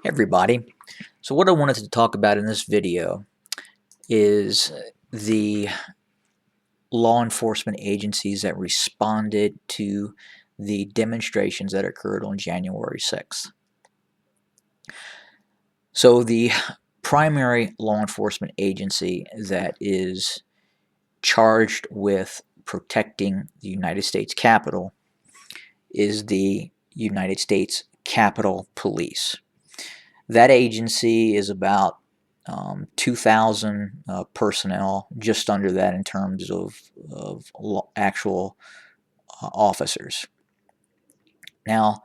Everybody. So what I wanted to talk about in this video is the law enforcement agencies that responded to the demonstrations that occurred on January 6th. So the primary law enforcement agency that is charged with protecting the United States Capitol is the United States Capitol Police. That agency is about 2,000 personnel, just under that in terms of actual officers. Now,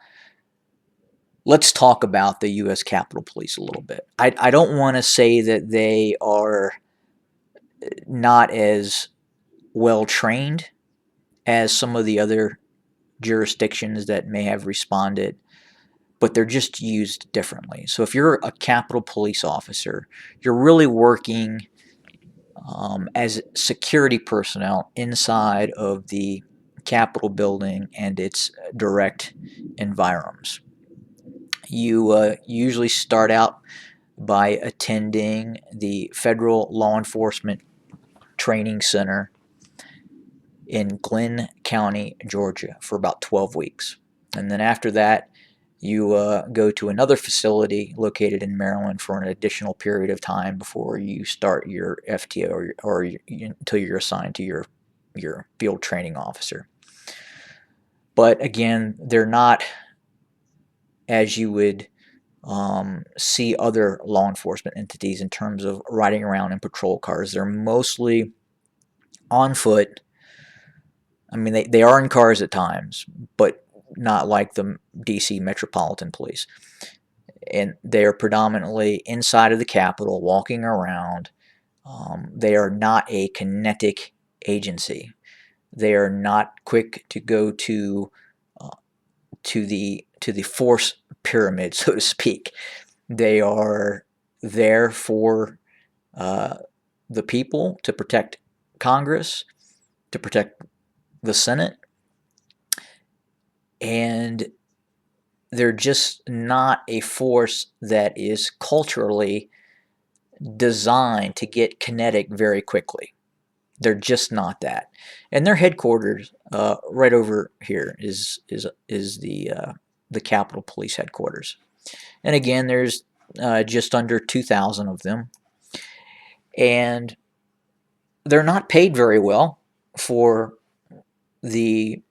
let's talk about the U.S. Capitol Police a little bit. I don't want to say that they are not as well trained as some of the other jurisdictions that may have responded, but they're just used differently. So if you're a Capitol Police officer, you're really working as security personnel inside of the Capitol building and its direct environs. You usually start out by attending the Federal Law Enforcement Training Center in Glenn County, Georgia for about 12 weeks. And then after that, you go to another facility located in Maryland for an additional period of time before you start your FTO or until you're assigned to your field training officer. But again, they're not as you would see other law enforcement entities in terms of riding around in patrol cars. They're mostly on foot. I mean, they are in cars at times, but not like the DC Metropolitan Police. And they are predominantly inside of the Capitol, walking around. They are not a kinetic agency. They are not quick to go to the force pyramid, so to speak. They are there for the people, to protect Congress, to protect the Senate, and they're just not a force that is culturally designed to get kinetic very quickly. They're just not that. And their headquarters, right over here, is the Capitol Police headquarters. And again, there's just under 2,000 of them, and they're not paid very well for the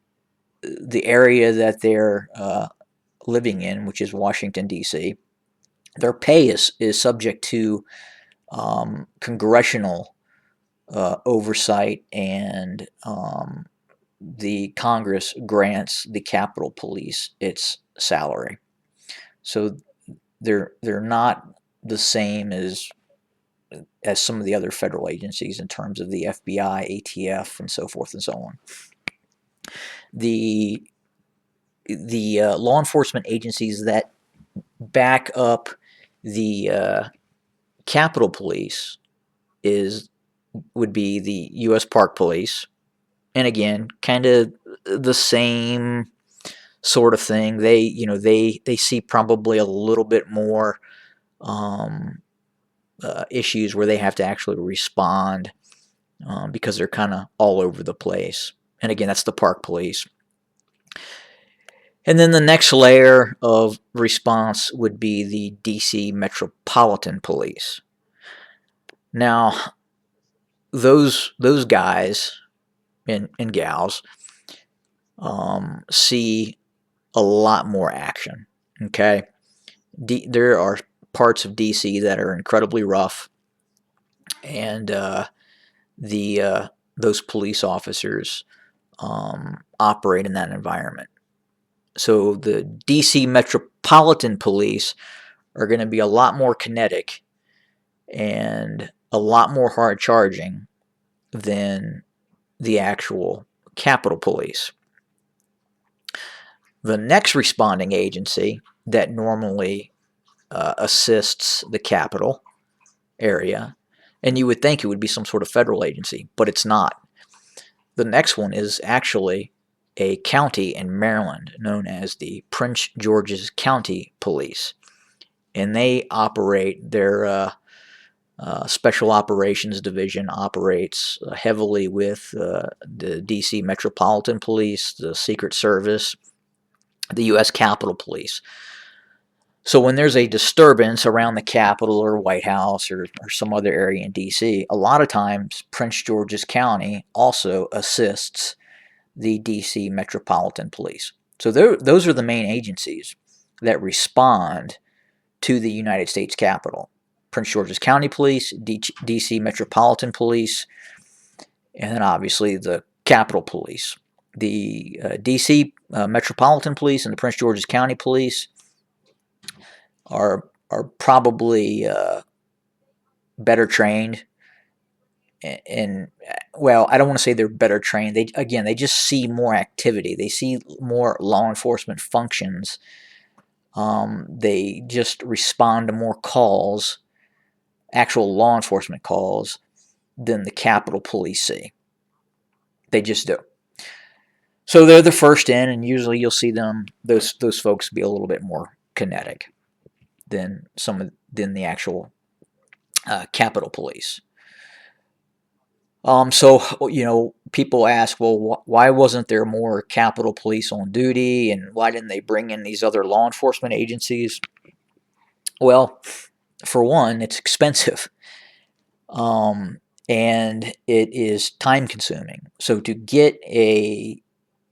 area that they're living in, which is Washington, D.C. Their pay is subject to congressional oversight, and the Congress grants the Capitol Police its salary. So they're not the same as some of the other federal agencies in terms of the FBI, ATF, and so forth and so on. The law enforcement agencies that back up the Capitol Police would be the U.S. Park Police, and again, kind of the same sort of thing. They see probably a little bit more issues where they have to actually respond because they're kind of all over the place. And again, that's the Park Police. And then the next layer of response would be the DC Metropolitan Police. Now, those guys and gals see a lot more action. Okay, there are parts of DC that are incredibly rough, and those police officers operate in that environment. So the DC Metropolitan Police are going to be a lot more kinetic and a lot more hard charging than the actual Capitol Police. The next responding agency that normally assists the Capitol area, and you would think it would be some sort of federal agency, but it's not. The next one is actually a county in Maryland known as the Prince George's County Police. and they operate their Special Operations Division operates heavily with the D.C. Metropolitan Police, the Secret Service, the U.S. Capitol Police. So when there's a disturbance around the Capitol or White House or some other area in D.C., a lot of times Prince George's County also assists the D.C. Metropolitan Police. So those are the main agencies that respond to the United States Capitol. Prince George's County Police, D.C. Metropolitan Police, and then obviously the Capitol Police. The D.C. Metropolitan Police and the Prince George's County Police are probably better trained, and well, I don't want to say they're better trained. They just see more activity. They see more law enforcement functions. They just respond to more calls, actual law enforcement calls, than the Capitol Police see. They just do. So they're the first in, and usually you'll see those folks be a little bit more kinetic than than the actual Capitol Police. So people ask, well, why wasn't there more Capitol Police on duty, and why didn't they bring in these other law enforcement agencies? Well, for one, it's expensive, and it is time consuming. So to get a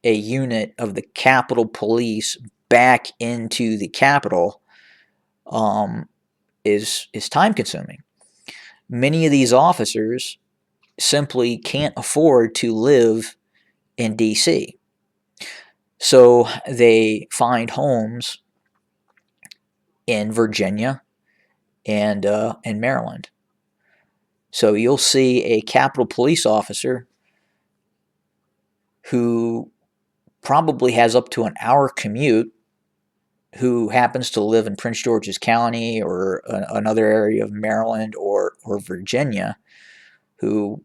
unit of the Capitol Police back into the Capitol is time consuming. Many of these officers simply can't afford to live in D.C. So they find homes in Virginia and in Maryland. So you'll see a Capitol Police officer who probably has up to an hour commute, who happens to live in Prince George's County or another area of Maryland or Virginia, who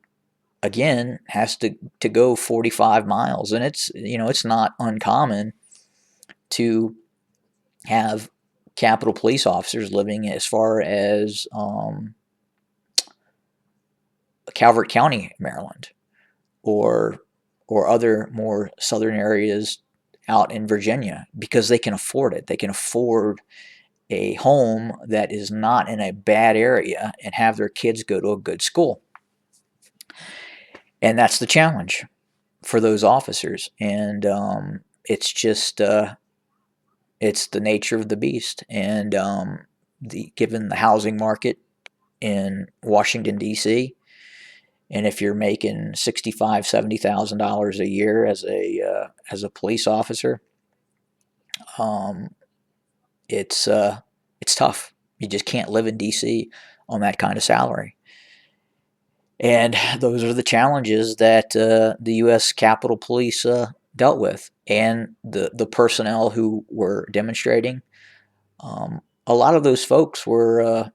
again has to go 45 miles. And it's not uncommon to have Capitol Police officers living as far as Calvert County, Maryland, or other more southern areas out in Virginia, because they can afford it. They can afford a home that is not in a bad area and have their kids go to a good school. And that's the challenge for those officers. And it's just it's the nature of the beast. And given the housing market in Washington, D.C., and if you're making $65,000, $70,000 a year as a police officer, it's tough. You just can't live in D.C. on that kind of salary. And those are the challenges that the U.S. Capitol Police dealt with, and the personnel who were demonstrating. A lot of those folks were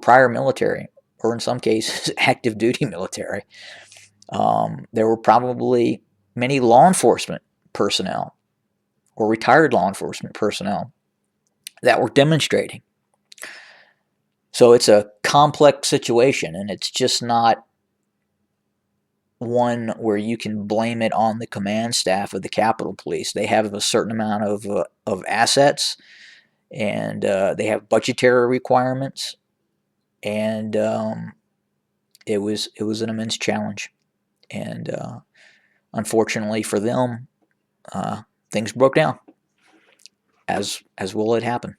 prior military, or in some cases active duty military. There were probably many law enforcement personnel or retired law enforcement personnel that were demonstrating. So it's a complex situation, and it's just not one where you can blame it on the command staff of the Capitol Police. They have a certain amount of assets, and they have budgetary requirements, and it was an immense challenge. And unfortunately for them, things broke down, as will it happen.